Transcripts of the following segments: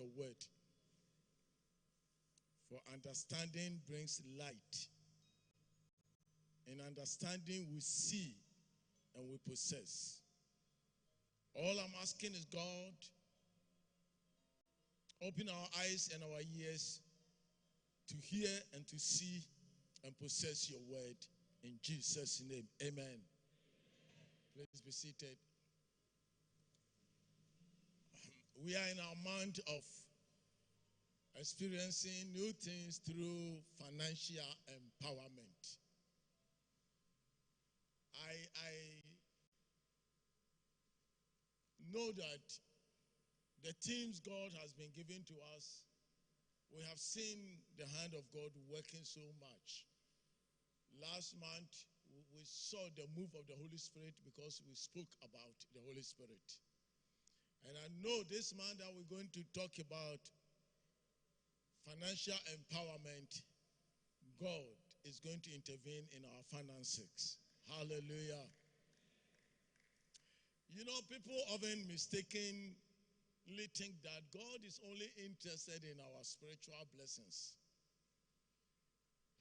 your word. For understanding brings light. In understanding, we see and we possess. All I'm asking is, God, open our eyes and our ears to hear and to see and possess your word. In Jesus' name, amen. Please be seated. We are in our month of experiencing new things through financial empowerment. I know that the themes God has been giving to us, we have seen the hand of God working so much. Last month, we saw the move of the Holy Spirit because we spoke about the Holy Spirit. And I know this month that we're going to talk about financial empowerment, God is going to intervene in our finances. Hallelujah. You know, people often mistakenly think that God is only interested in our spiritual blessings.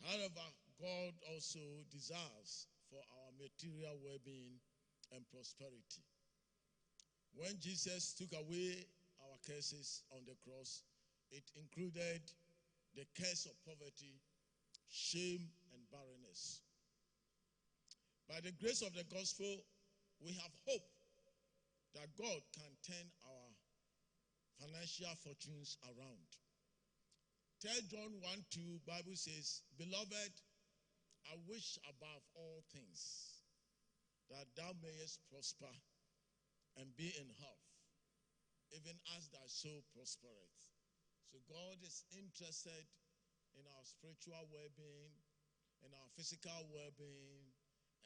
However, God also desires for our material well-being and prosperity. When Jesus took away our curses on the cross, it included the curse of poverty, shame, and barrenness. By the grace of the gospel, we have hope that God can turn our financial fortunes around. 3 John 1:2, Bible says, Beloved, I wish above all things that thou mayest prosper and be in health, even as thy soul prospereth. So God is interested in our spiritual well-being, in our physical well-being,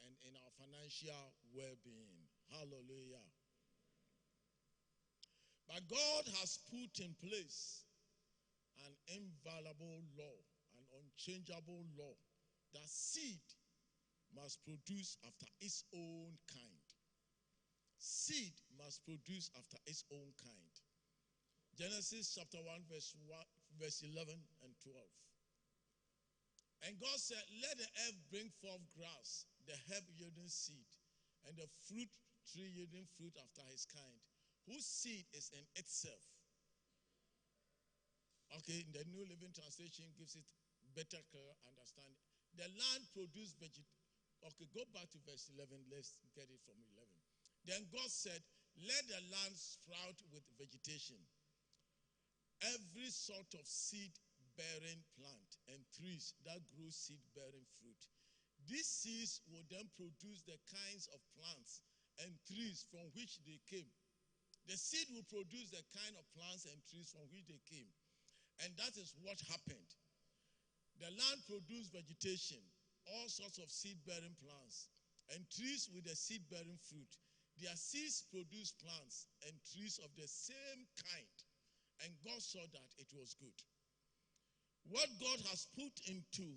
and in our financial well-being. Hallelujah. But God has put in place an inviolable law, an unchangeable law, that seed must produce after its own kind. Seed must produce after its own kind. Genesis chapter 1, verse 11 and 12. And God said, let the earth bring forth grass, the herb yielding seed, and the fruit tree yielding fruit after his kind, whose seed is in itself. Okay, the New Living Translation gives it better clear understanding. The land produced vegetation. Okay, go back to verse 11. Let's get it from 11. Then God said, let the land sprout with vegetation, every sort of seed-bearing plant and trees that grow seed-bearing fruit. These seeds will then produce the kinds of plants and trees from which they came. The seed will produce the kind of plants and trees from which they came. And that is what happened. The land produced vegetation, all sorts of seed-bearing plants, and trees with the seed-bearing fruit. Their seeds produced plants and trees of the same kind. And God saw that it was good. What God has put into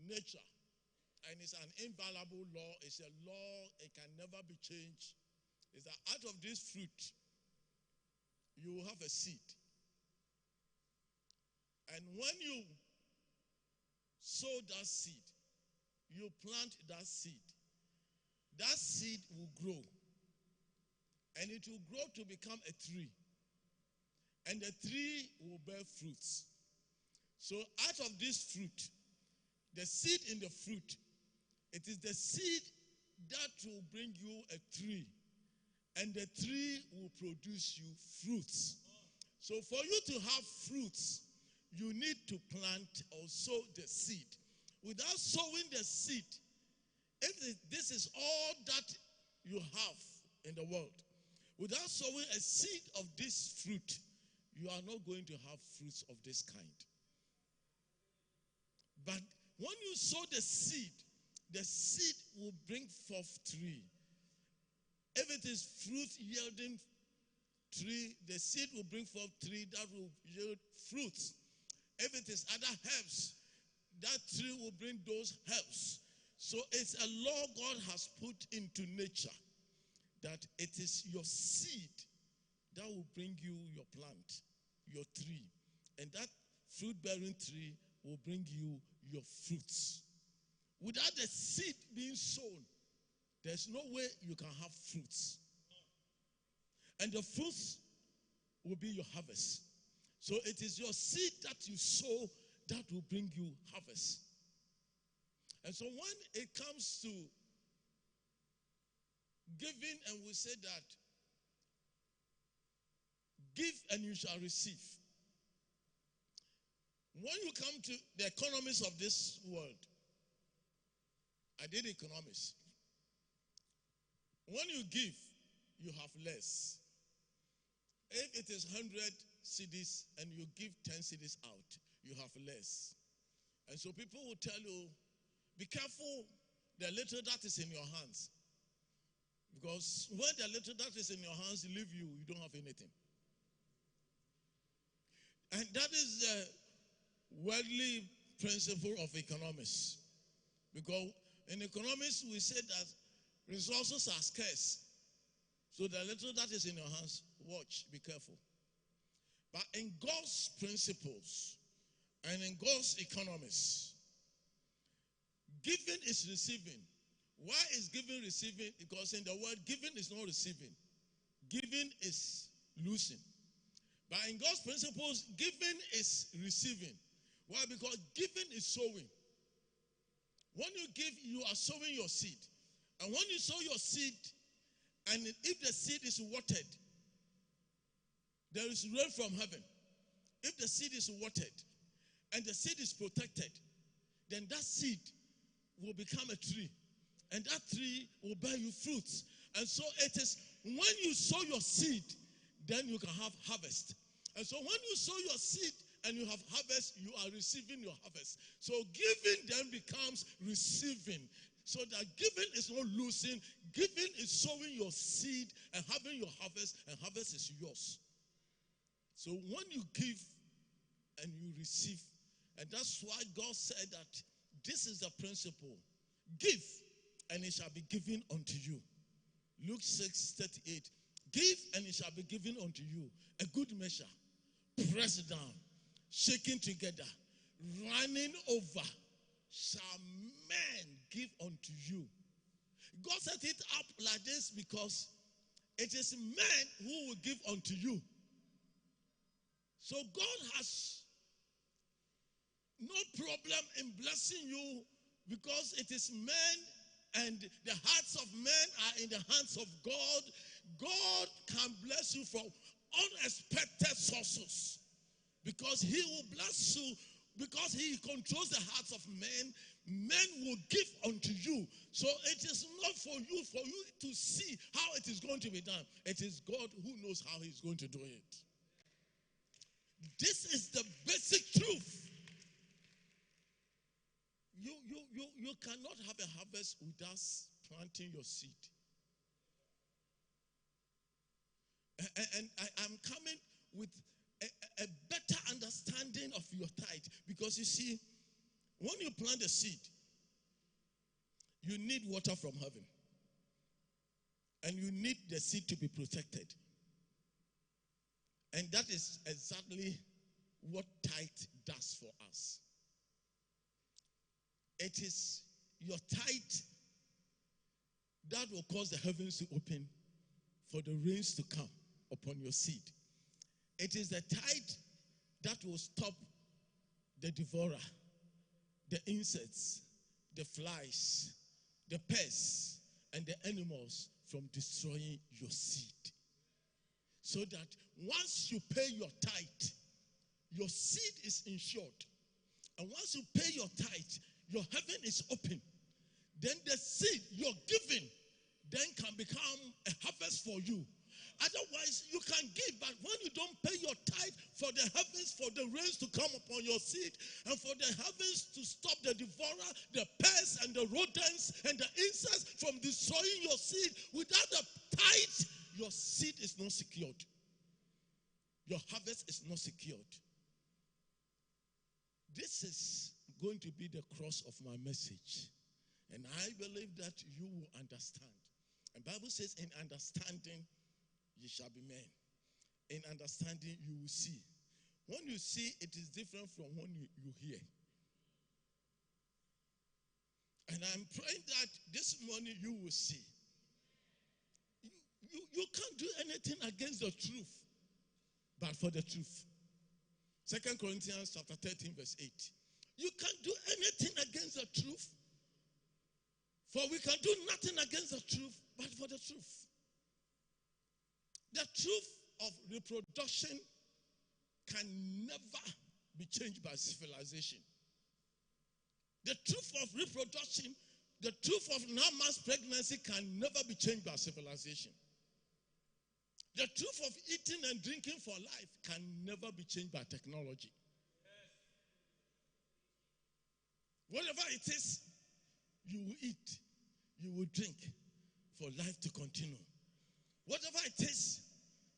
nature, and it's an inviolable law, it's a law, it can never be changed, is that out of this fruit, you will have a seed. And when you sow that seed, you plant that seed will grow. And it will grow to become a tree. And the tree will bear fruits. So out of this fruit, the seed in the fruit, it is the seed that will bring you a tree. And the tree will produce you fruits. So for you to have fruits, you need to plant or sow the seed. Without sowing the seed, if this is all that you have in the world, without sowing a seed of this fruit, you are not going to have fruits of this kind. But when you sow the seed will bring forth tree. If it is fruit yielding tree, the seed will bring forth tree that will yield fruits. If it is other herbs, that tree will bring those herbs. So it's a law God has put into nature that it is your seed that will bring you your plant, your tree. And that fruit-bearing tree will bring you your fruits. Without the seed being sown, there's no way you can have fruits. And the fruits will be your harvest. So it is your seed that you sow that will bring you harvest. And so when it comes to giving, and we say that give and you shall receive. When you come to the economies of this world, I did economics. When you give, you have less. If it is 100 cedis and you give 10 cedis out, you have less. And so people will tell you, be careful the little that is in your hands. Because when the little that is in your hands leave you, you don't have anything. And that is the worldly principle of economics. Because in economics, we say that resources are scarce. So the little that is in your hands, watch, be careful. But in God's principles and in God's economics, giving is receiving. Why is giving receiving? Because in the word, giving is not receiving. Giving is losing. But in God's principles, giving is receiving. Why? Because giving is sowing. When you give, you are sowing your seed. And when you sow your seed, and if the seed is watered, there is rain from heaven. If the seed is watered and the seed is protected, then that seed will become a tree. And that tree will bear you fruits. And so it is when you sow your seed, then you can have harvest. And so when you sow your seed and you have harvest, you are receiving your harvest. So giving then becomes receiving. So that giving is not losing. Giving is sowing your seed and having your harvest, and harvest is yours. So when you give and you receive, and that's why God said that this is the principle. Give, and it shall be given unto you. Luke 6:38. Give, and it shall be given unto you. A good measure, pressed down, shaken together, running over, shall men give unto you. God set it up like this because it is men who will give unto you. So God has no problem in blessing you because it is men, and the hearts of men are in the hands of God. God can bless you from unexpected sources because he will bless you because he controls the hearts of men. Men will give unto you. So it is not for you to see how it is going to be done. It is God who knows how he's going to do it. This is the basic truth. You cannot have a harvest without planting your seed. And I'm coming with a better understanding of your tithe. Because you see, when you plant a seed, you need water from heaven. And you need the seed to be protected. And that is exactly what tithe does for us. It is your tithe that will cause the heavens to open for the rains to come upon your seed. It is the tithe that will stop the devourer, the insects, the flies, the pests, and the animals from destroying your seed. So that once you pay your tithe, your seed is insured. And once you pay your tithe, your heaven is open. Then the seed you're giving then can become a harvest for you. Otherwise, you can give, but when you don't pay your tithe for the heavens, for the rains to come upon your seed, and for the heavens to stop the devourer, the pests, and the rodents, and the insects from destroying your seed, without the tithe, your seed is not secured. Your harvest is not secured. This is going to be the cross of my message. And I believe that you will understand. And Bible says, in understanding, ye shall be men. In understanding, you will see. When you see, it is different from when you hear. And I'm praying that this morning you will see. You can't do anything against the truth, but for the truth. 2 Corinthians chapter 13, verse 8. You can't do anything against the truth, for we can do nothing against the truth, but for the truth. The truth of reproduction can never be changed by civilization. The truth of reproduction, the truth of mass pregnancy can never be changed by civilization. The truth of eating and drinking for life can never be changed by technology. Whatever it is, you will eat, you will drink for life to continue. Whatever it is,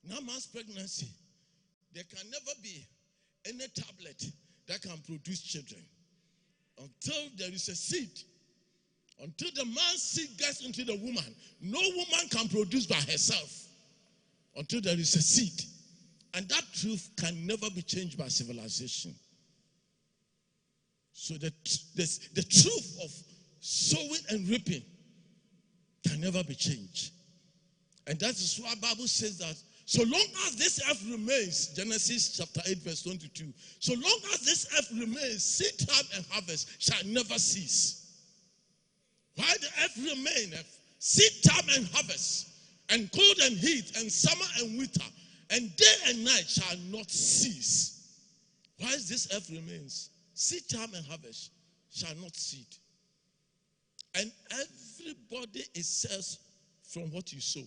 mass pregnancy, there can never be any tablet that can produce children until there is a seed. Until the man's seed gets into the woman, no woman can produce by herself until there is a seed. And that truth can never be changed by civilization. So the truth of sowing and reaping can never be changed. And that is why the Bible says that so long as this earth remains, Genesis chapter 8 verse 22, so long as this earth remains, seed time and harvest shall never cease. While the earth remaineth, seed time and harvest, and cold and heat, and summer and winter, and day and night shall not cease. While this earth remains, seed time and harvest shall not cease. And everybody is served from what you sow.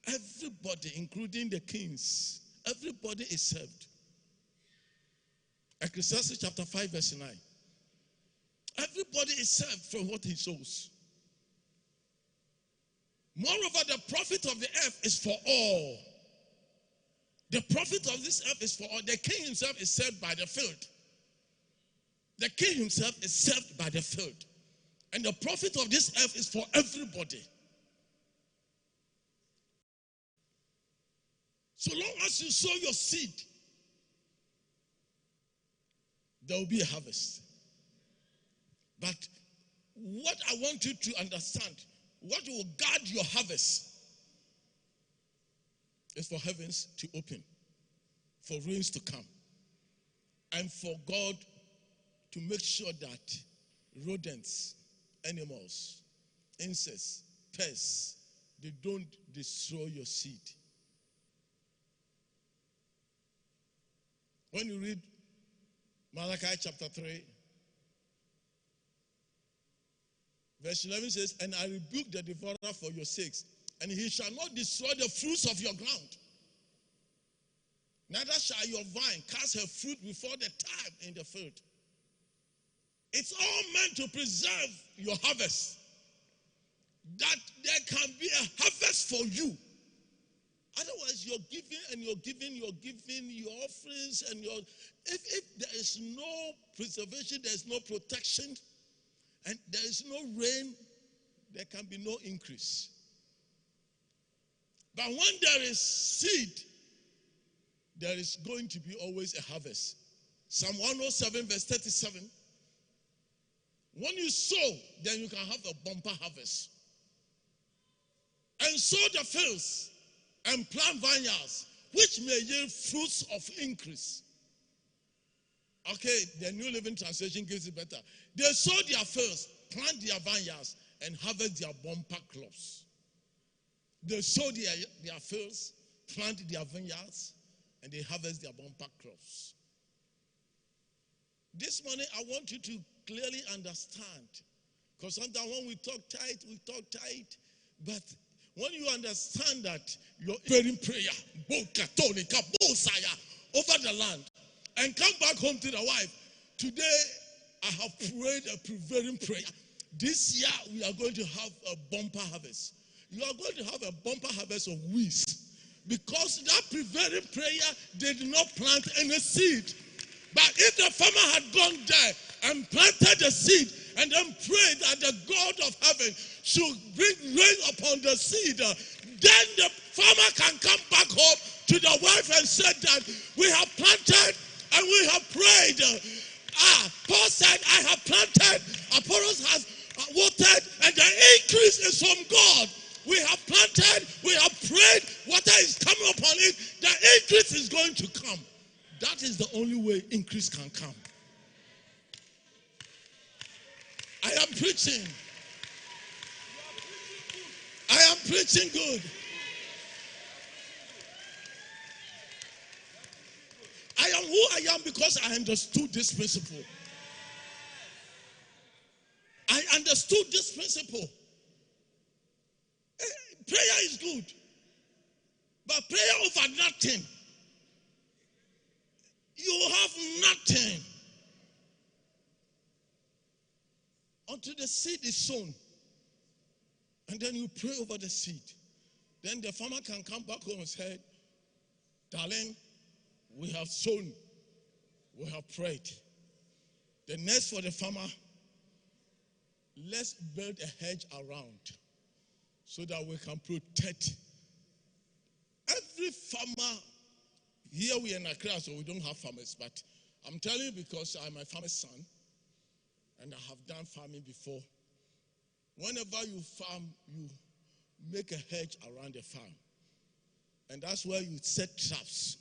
Everybody, including the kings, everybody is served. Ecclesiastes chapter 5 verse 9. Everybody is served from what he sows. Moreover, the profit of the earth is for all. The profit of this earth is for all. The king himself is served by the field. The king himself is served by the field. And the profit of this earth is for everybody. So long as you sow your seed, there will be a harvest. But what I want you to understand, what will guard your harvest is for heavens to open, for rains to come, and for God to make sure that rodents, animals, insects, pests, they don't destroy your seed. When you read Malachi chapter 3, verse 11 says, and I rebuke the devourer for your sakes, and he shall not destroy the fruits of your ground. Neither shall your vine cast her fruit before the time in the field. It's all meant to preserve your harvest, that there can be a harvest for you. Otherwise, you're giving your offerings, and if there is no preservation, there is no protection, and there is no rain, there can be no increase. But when there is seed, there is going to be always a harvest. Psalm 107 verse 37. When you sow, then you can have a bumper harvest. And sow the fields and plant vineyards, which may yield fruits of increase. Okay, the New Living Translation gives it better. They sow their fields, plant their vineyards, and harvest their bumper crops. They sow their fields, plant their vineyards, and they harvest their bumper crops. This morning, I want you to clearly understand, because sometimes when we talk tight, but when you understand that your praying prayer, over the land, and come back home to the wife, today I have prayed a prevailing prayer. This year we are going to have a bumper harvest. You are going to have a bumper harvest of weeds, because that prevailing prayer did not plant any seed. But if the farmer had gone there and planted the seed and then pray that the God of heaven should bring rain upon the seed, then the farmer can come back home to the wife and say that we have planted and we have prayed. Paul said, I have planted, Apollos has watered, and the increase is from God. We have planted, we have prayed, water is coming upon it, the increase is going to come. That is the only way increase can come. I am preaching. I am preaching good. I am who I am because I understood this principle. I understood this principle. Prayer is good. But prayer over nothing. You have nothing. Until the seed is sown. And then you pray over the seed. Then the farmer can come back home and say, darling, we have sown. We have prayed. The next for the farmer, let's build a hedge around so that we can protect. Every farmer, here we are in Accra, so we don't have farmers, but I'm telling you because I'm a farmer's son and I have done farming before. Whenever you farm, you make a hedge around the farm. And that's where you set traps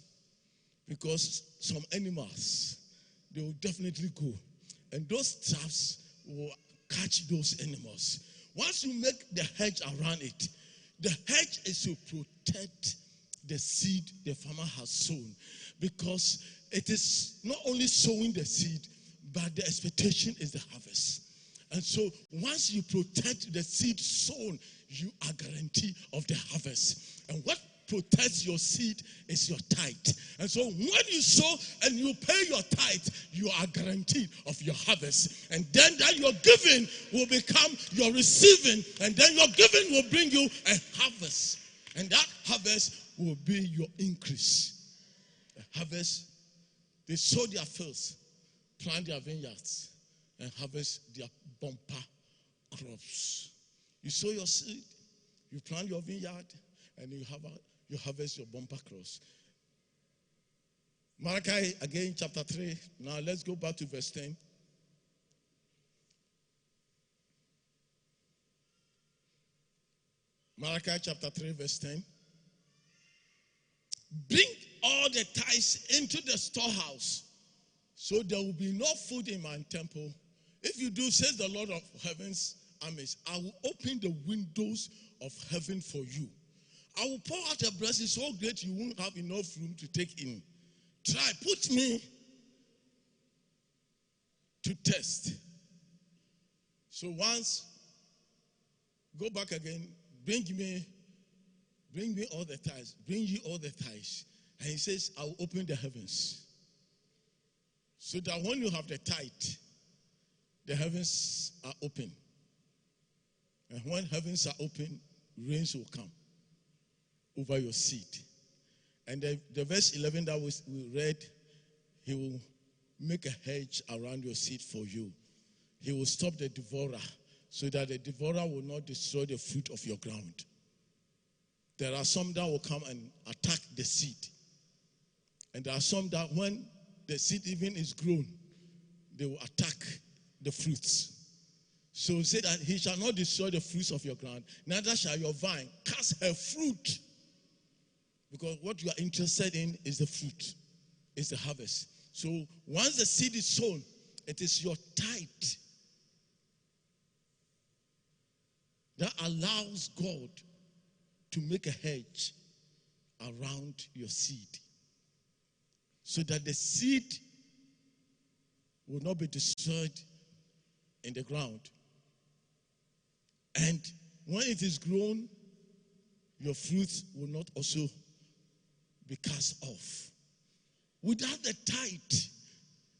because some animals, they will definitely go. And those traps will catch those animals. Once you make the hedge around it, the hedge is to protect the seed the farmer has sown, because it is not only sowing the seed, but the expectation is the harvest. And so once you protect the seed sown, you are guaranteed of the harvest. And what protects your seed is your tithe. And so when you sow and you pay your tithe, you are guaranteed of your harvest. And then that your giving will become your receiving, and then your giving will bring you a harvest. And that harvest will be your increase. A harvest, they sow their fields, plant their vineyards, and harvest their bumper crops. You sow your seed, you plant your vineyard, and you harvest your bumper crops. Malachi, again, chapter 3. Now let's go back to verse 10. Malachi chapter 3, verse 10. Bring all the tithes into the storehouse, so there will be no food in my temple. If you do, says the Lord of heaven's armies, I will open the windows of heaven for you. I will pour out a blessing so great you won't have enough room to take in. Try, put me to test. So once, go back again, bring me all the tithes, bring you all the tithes. And he says, I will open the heavens. So that when you have the tithe, the heavens are open. And when heavens are open, rains will come over your seed. And the verse 11 that we read, he will make a hedge around your seed for you. He will stop the devourer so that the devourer will not destroy the fruit of your ground. There are some that will come and attack the seed. And there are some that when the seed even is grown, they will attack the fruits. So he said that he shall not destroy the fruits of your ground, neither shall your vine cast her fruit. Because what you are interested in is the fruit, is the harvest. So once the seed is sown, it is your tithe that allows God to make a hedge around your seed, so that the seed will not be destroyed in the ground. And when it is grown, your fruits will not also be cast off. Without the tithe,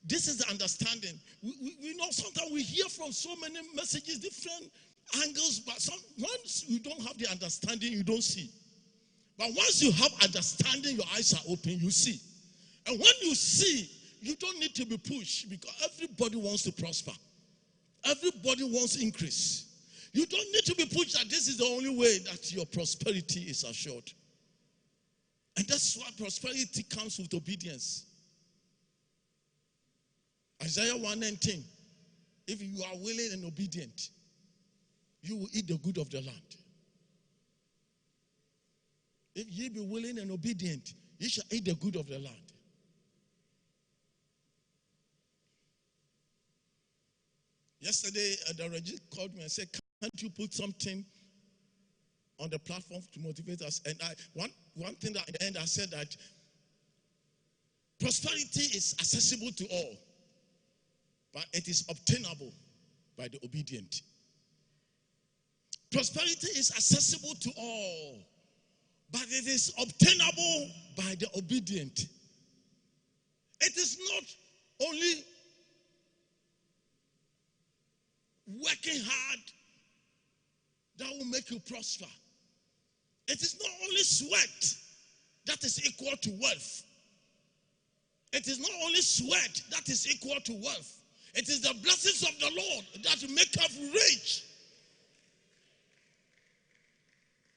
this is the understanding. We know sometimes we hear from so many messages, different angles, but once you don't have the understanding, you don't see. But once you have understanding, your eyes are open, you see. And when you see, you don't need to be pushed, because everybody wants to prosper. Everybody wants increase. You don't need to be pushed that this is the only way that your prosperity is assured. And that's why prosperity comes with obedience. Isaiah 1:19. If you are willing and obedient, you will eat the good of the land. If ye be willing and obedient, ye shall eat the good of the land. Yesterday, the Reggie called me and said, can't you put something on the platform to motivate us? And one thing that in the end I said that prosperity is accessible to all, but it is obtainable by the obedient. Prosperity is accessible to all, but it is obtainable by the obedient. It is not only working hard that will make you prosper. It is not only sweat that is equal to wealth. It is not only sweat that is equal to wealth. It is the blessings of the Lord that make us rich.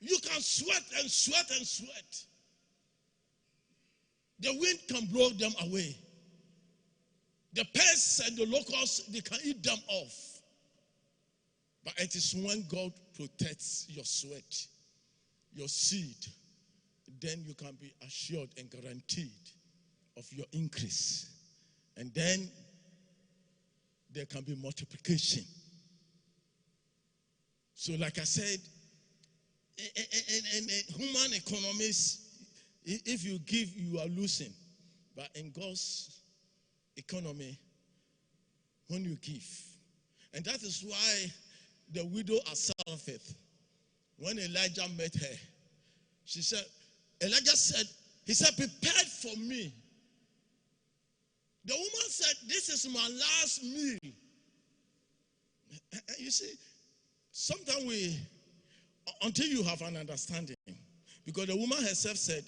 You can sweat and sweat and sweat. The wind can blow them away. The pests and the locusts, they can eat them off. But it is when God protects your sweat, your seed, then you can be assured and guaranteed of your increase. And then there can be multiplication. So like I said, in human economies, if you give, you are losing. But in God's economy, when you give. And that is why the widow at Zarephath, when Elijah met her, she said, Elijah said, he said, prepared for me. The woman said, this is my last meal. You see, sometimes until you have an understanding, because the woman herself said,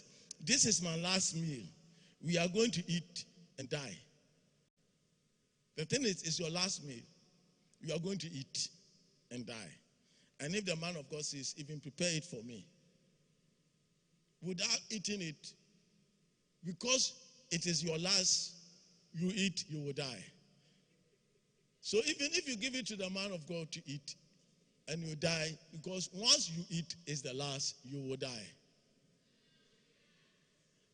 this is my last meal. We are going to eat and die. The thing is, it's your last meal. You are going to eat and die. And if the man of God says, even prepare it for me, without eating it, because it is your last, you eat, you will die. So even if you give it to the man of God to eat, and you die, because once you eat is the last, you will die.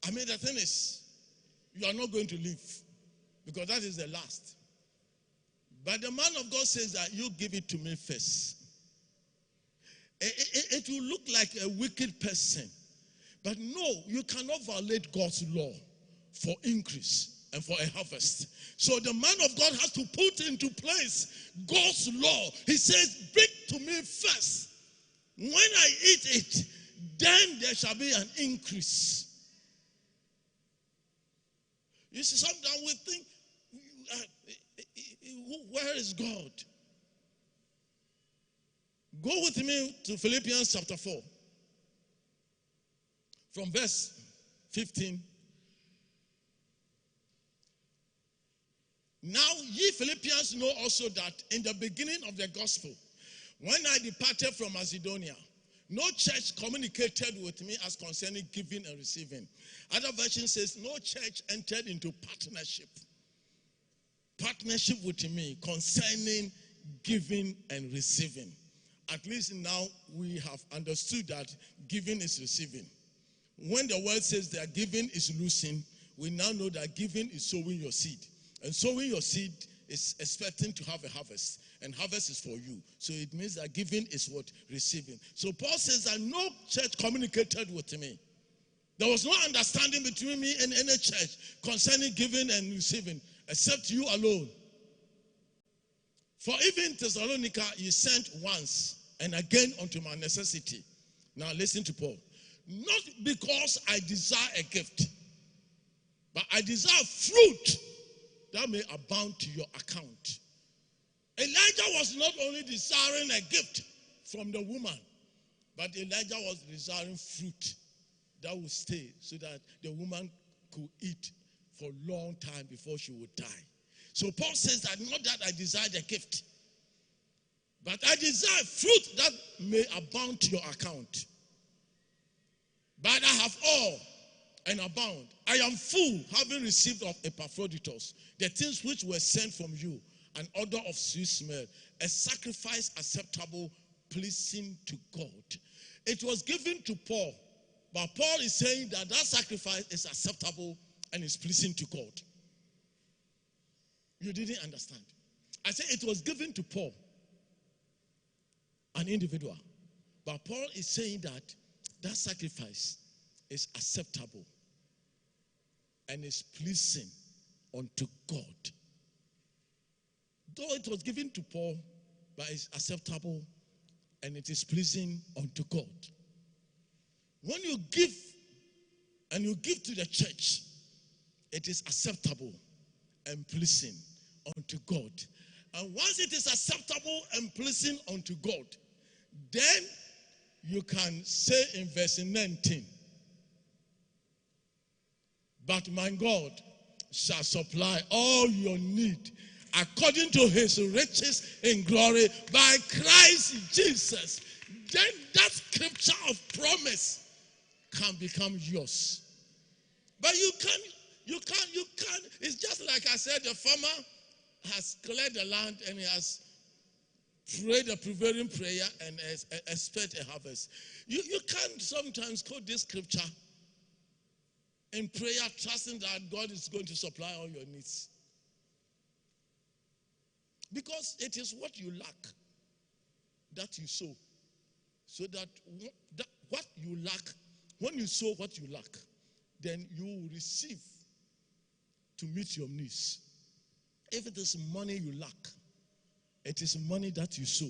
I mean, the thing is, you are not going to live, because that is the last. But the man of God says that you give it to me first. It will look like a wicked person. But no, you cannot violate God's law for increase and for a harvest. So the man of God has to put into place God's law. He says, bring to me first. When I eat it, then there shall be an increase. You see, sometimes we think, where is God? Go with me to Philippians chapter 4. From verse 15. Now ye Philippians know also that in the beginning of the gospel, when I departed from Macedonia, no church communicated with me as concerning giving and receiving. Other version says no church entered into partnership with me concerning giving and receiving. At least now we have understood that giving is receiving. When the word says that giving is losing, we now know that giving is sowing your seed. And sowing your seed is expecting to have a harvest. And harvest is for you. So it means that giving is what? Receiving. So Paul says that no church communicated with me. There was no understanding between me and any church concerning giving and receiving, except you alone. For even Thessalonica you sent once and again unto my necessity. Now listen to Paul. Not because I desire a gift, but I desire fruit that may abound to your account. Elijah was not only desiring a gift from the woman, but Elijah was desiring fruit that would stay so that the woman could eat for a long time before she would die. So Paul says that not that I desired a gift, But I desire fruit that may abound to your account. But I have all and abound. I am full, having received of Epaphroditus the things which were sent from you, an odor of sweet smell, a sacrifice acceptable, pleasing to God. It was given to Paul, but Paul is saying that sacrifice is acceptable and is pleasing to God. You didn't understand. I said it was given to Paul, an individual. But Paul is saying that sacrifice is acceptable and is pleasing unto God. Though it was given to Paul, but it's acceptable and it is pleasing unto God. When you give and you give to the church, it is acceptable and pleasing unto God. And once it is acceptable and pleasing unto God, then you can say in verse 19, but my God shall supply all your need according to his riches in glory by Christ Jesus. Then that scripture of promise can become yours. But you can't. It's just like I said, the farmer has cleared the land and he has prayed a prevailing prayer and expect a harvest. You can't sometimes quote this scripture in prayer trusting that God is going to supply all your needs. Because it is what you lack that you sow. So that what you lack, when you sow what you lack, then you will receive to meet your needs. If it is money you lack, it is money that you sow.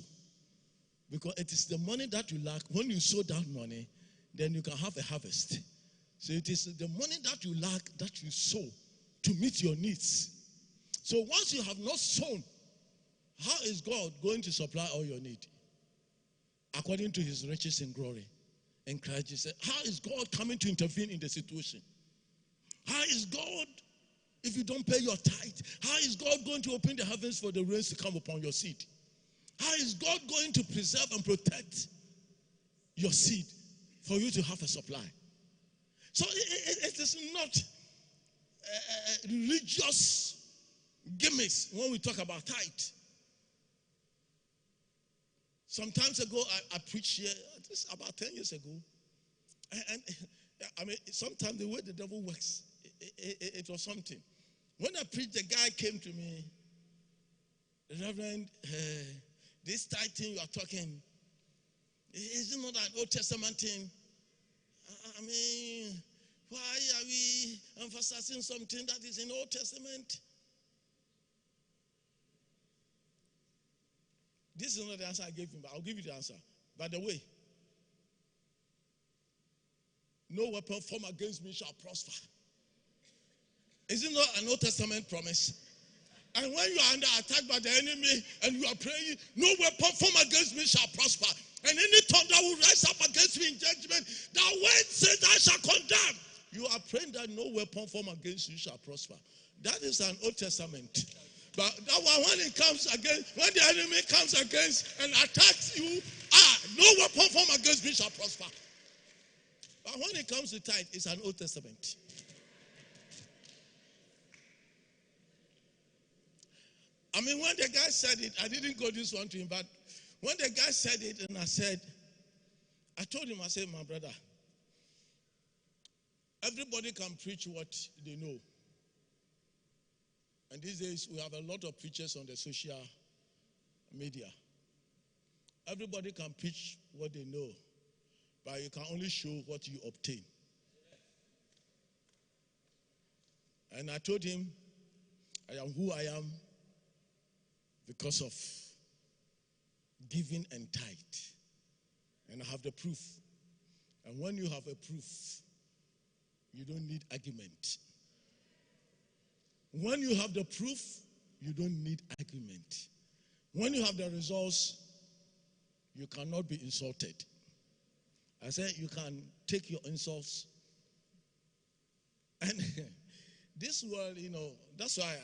Because it is the money that you lack. When you sow that money, then you can have a harvest. So it is the money that you lack that you sow to meet your needs. So once you have not sown, how is God going to supply all your need? According to his riches in glory in Christ Jesus. How is God coming to intervene in the situation? How is God, if you don't pay your tithe, how is God going to open the heavens for the rains to come upon your seed? How is God going to preserve and protect your seed for you to have a supply? So it is not religious gimmicks when we talk about tithe. Some time ago, I preached here, this about 10 years ago. And I mean, sometimes the way the devil works, it was something. When I preached, the guy came to me, Reverend, this tithe thing you are talking, is it not an Old Testament thing? I mean, why are we emphasizing something that is in the Old Testament? This is not the answer I gave him, but I'll give you the answer. By the way, no weapon formed against me shall prosper. Is it not an Old Testament promise? And when you are under attack by the enemy and you are praying, no weapon formed against me shall prosper. And any tongue that will rise up against me in judgment, that word says I shall condemn. You are praying that no weapon formed against you shall prosper. That is an Old Testament. But that one, when it comes against, when the enemy comes against and attacks you, no weapon formed against me shall prosper. But when it comes to tithe, it's an Old Testament. I mean, when the guy said it, I didn't go this one to him, but when the guy said it, and I told him, I said, my brother, everybody can preach what they know. And these days, we have a lot of preachers on the social media. Everybody can preach what they know, but you can only show what you obtain. And I told him, I am who I am because of giving and tithe. And I have the proof. And when you have a proof, you don't need argument. When you have the proof, you don't need argument. When you have the results, you cannot be insulted. I said you can take your insults. And this world, that's why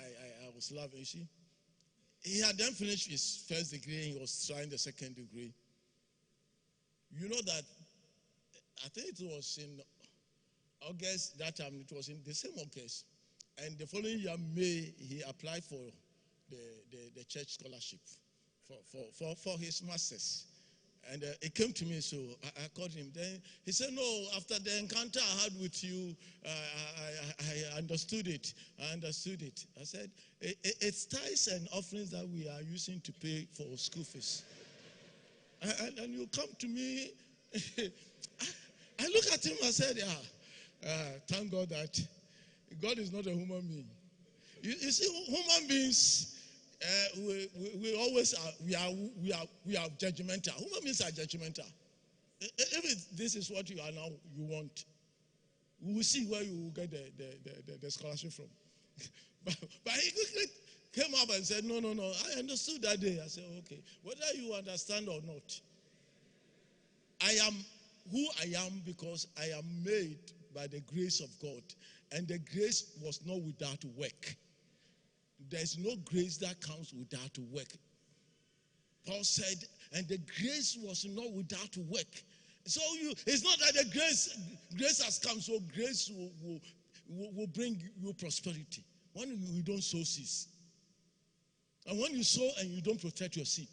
I was laughing. You see, He had then finished his first degree and he was trying the second degree. You know that, I think it was in August that time, it was in the same August. And the following year, May, he applied for the church scholarship for his master's. And it came to me, so I called him. Then he said, no, after the encounter I had with you, I understood it. I understood it. I said, it's tithes and offerings that we are using to pay for school fees. And you come to me. I look at him, I said, thank God that God is not a human being. You see, human beings, we always are judgmental. Human beings are judgmental. If this is what you are now, you want, we will see where you will get the scholarship from. but he quickly came up and said, no, I understood that day. I said, okay, whether you understand or not, I am who I am because I am made by the grace of God. And the grace was not without work. There's no grace that comes without work. Paul said, and the grace was not without work. So it's not that the grace has come, so grace will bring you prosperity. When you don't sow seeds. And when you sow and you don't protect your seed.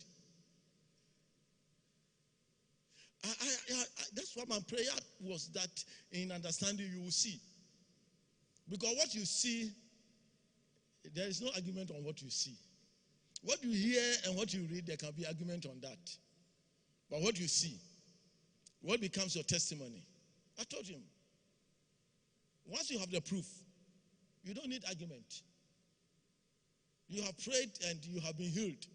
That's why my prayer was that in understanding you will see. Because what you see, there is no argument on what you see. What you hear and what you read, there can be argument on that. But what you see, what becomes your testimony? I told him, once you have the proof, you don't need argument. You have prayed and you have been healed.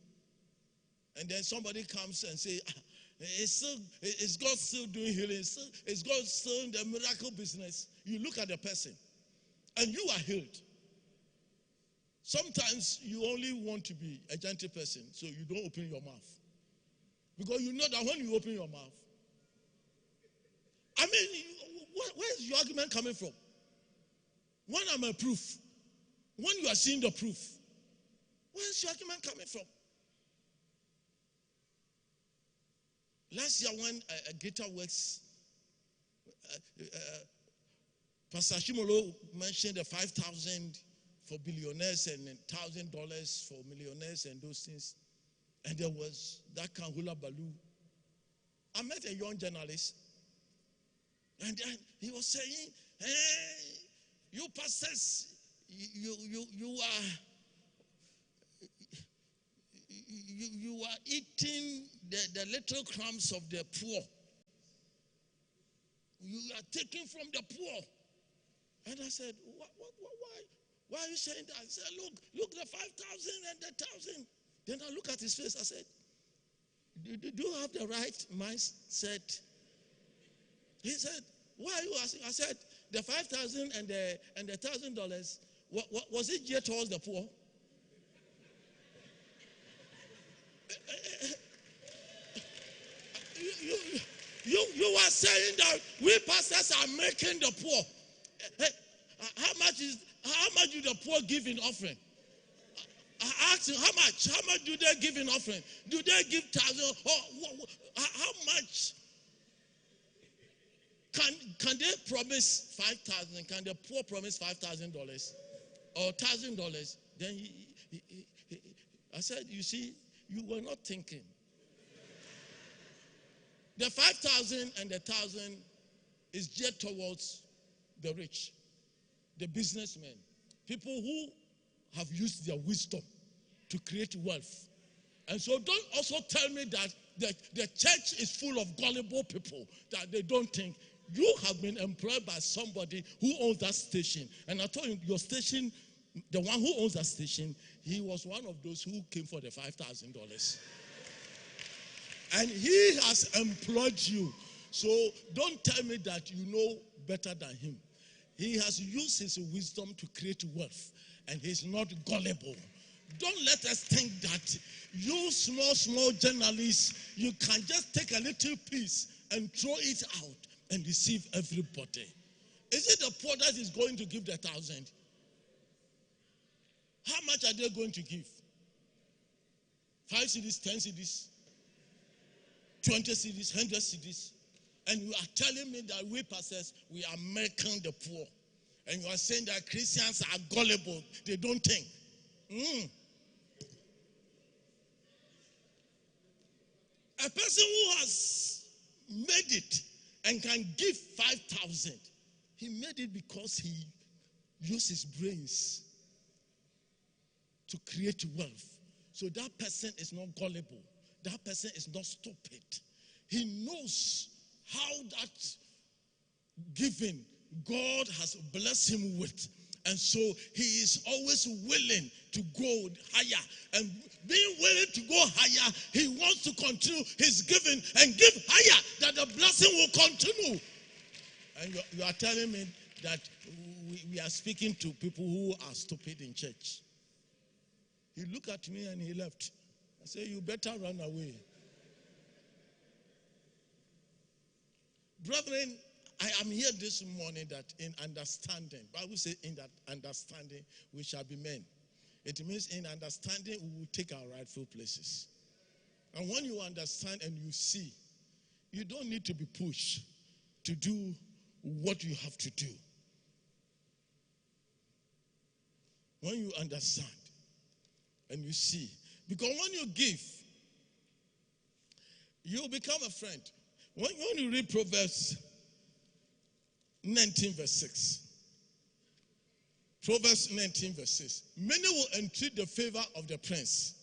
And then somebody comes and say, is God still doing healing? Is God still in the miracle business? You look at the person and you are healed. Sometimes you only want to be a gentle person, so you don't open your mouth. Because you know that when you open your mouth, I mean, where is your argument coming from? When I'm a proof, when you are seeing the proof, where is your argument coming from? Last year when Greater Works, Pastor Shimolo mentioned the 5,000 for billionaires and $1,000 for millionaires and those things. And there was that Kanhula Balu. I met a young journalist. And then he was saying, hey, you pastors, you are eating the little crumbs of the poor. You are taking from the poor. And I said, why are you saying that? I said, look, the 5,000 and the 1,000. Then I look at his face. I said, do you have the right mindset? He said, why are you asking? I said, the 5,000 and the $1,000, was it geared towards the poor? You are saying that we pastors are making the poor. How much do the poor give in offering? I asked him, how much do they give in offering? Do they give 1,000? How much can they promise 5,000? Can the poor promise $5,000 or $1,000? Then I said, you see, you were not thinking. The 5,000 and the 1,000 is geared towards the rich, the businessmen, people who have used their wisdom to create wealth. And so don't also tell me that the church is full of gullible people, that they don't think. You have been employed by somebody who owns that station. And I told you, your station, the one who owns that station, he was one of those who came for the $5,000. And he has employed you. So don't tell me that you know better than him. He has used his wisdom to create wealth. And he's not gullible. Don't let us think that you small journalists, you can just take a little piece and throw it out and deceive everybody. Is it the poor that is going to give the 1,000? How much are they going to give? 5 cedis, 10 cedis, 20 cedis, 100 cedis. And you are telling me that we pastors, we are making the poor. And you are saying that Christians are gullible. They don't think. A person who has made it and can give 5,000, he made it because he used his brains to create wealth. So that person is not gullible. That person is not stupid. He knows how that giving God has blessed him with. And so he is always willing to go higher. And being willing to go higher, he wants to continue his giving and give higher, that the blessing will continue. And you are telling me that we are speaking to people who are stupid in church. He looked at me and he left. I said, you better run away. Brethren, I am here this morning that in understanding, Bible says in that understanding we shall be men. It means in understanding we will take our rightful places. And when you understand and you see, you don't need to be pushed to do what you have to do. When you understand and you see, because when you give, you become a friend. When you read Proverbs 19 verse 6. Proverbs 19 verse 6. Many will entreat the favor of the prince,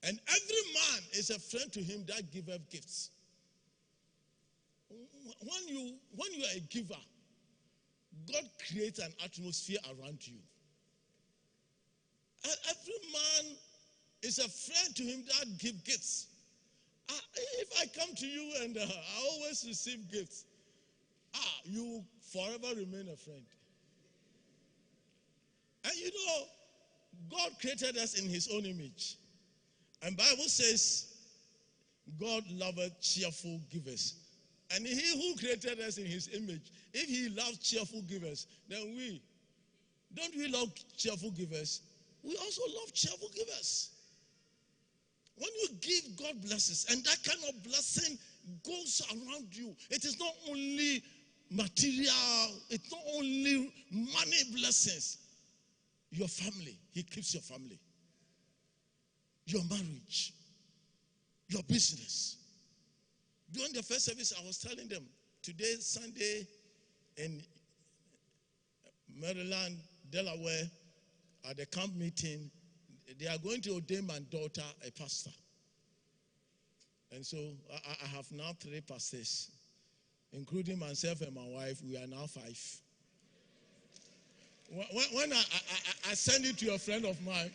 and every man is a friend to him that giveth gifts. When you are a giver, God creates an atmosphere around you. Every man is a friend to him that give gifts. If I come to you and I always receive gifts, you will forever remain a friend. And you know, God created us in his own image. And Bible says, God loveth cheerful givers. And he who created us in his image, if he loves cheerful givers, then don't we love cheerful givers? We also love cheerful givers. When you give, God blesses. And that kind of blessing goes around you. It is not only material, it's not only money blessings. Your family, he keeps your family. Your marriage, your business. During the first service, I was telling them, today, Sunday, in Maryland, Delaware, at the camp meeting, they are going to ordain my daughter a pastor. And so I have now 3 pastors, including myself and my wife. We are now 5. When I sent it to a friend of mine,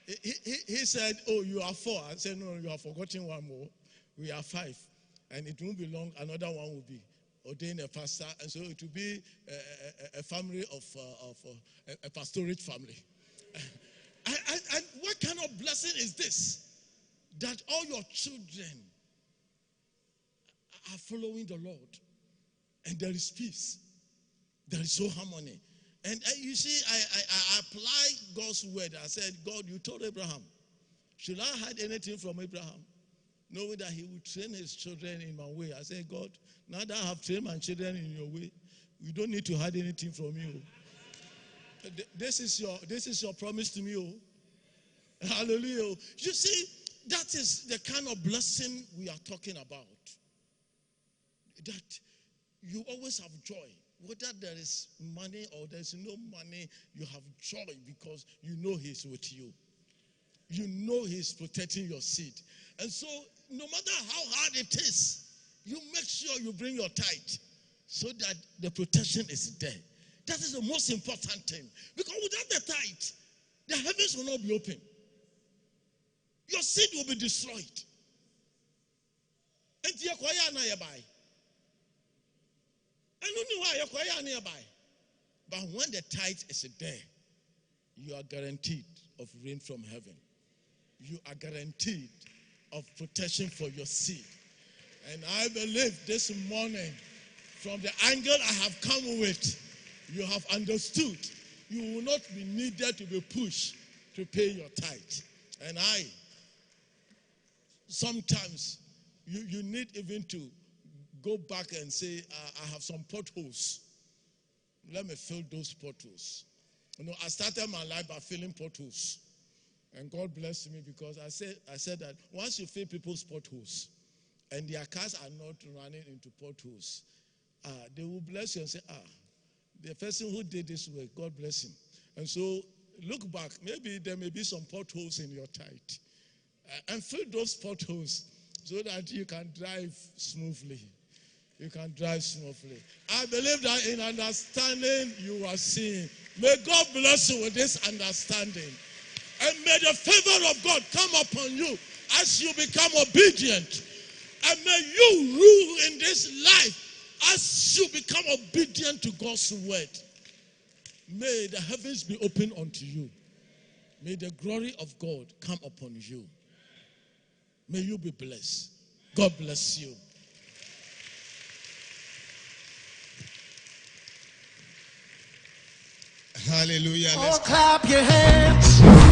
he said, oh, you are 4. I said, no, you have forgotten one more. We are 5. And it won't be long, another one will be ordained a pastor. And so it will be a family of a pastorate family. And what kind of blessing is this? That all your children are following the Lord. And there is peace. There is so harmony. And you see, I apply God's word. I said, God, you told Abraham, should I hide anything from Abraham? Knowing that he would train his children in my way. I said, God, now that I have trained my children in your way, you don't need to hide anything from me. This is your promise to me. Oh. Hallelujah. You see, that is the kind of blessing we are talking about. That you always have joy. Whether there is money or there is no money, you have joy because you know he's with you. You know he's protecting your seed. And so, no matter how hard it is, you make sure you bring your tithe so that the protection is there. That is the most important thing. Because without the tithe, the heavens will not be open. Your seed will be destroyed. But when the tithe is there, you are guaranteed of rain from heaven. You are guaranteed of protection for your seed. And I believe this morning, from the angle I have come with, you have understood. You will not be needed to be pushed to pay your tithe. And sometimes you need even to go back and say, I have some potholes. Let me fill those potholes. I started my life by filling potholes. And God blessed me because I said that once you fill people's potholes and their cars are not running into potholes, they will bless you and say, the person who did this work, God bless him. And so look back. Maybe there may be some potholes in your tithe. And fill those potholes so that you can drive smoothly. You can drive smoothly. I believe that in understanding you are seeing. May God bless you with this understanding. And may the favor of God come upon you as you become obedient. And may you rule in this life as you become obedient to God's word. May the heavens be open unto you. May the glory of God come upon you. May you be blessed. God bless you. Hallelujah. Let's clap your hands.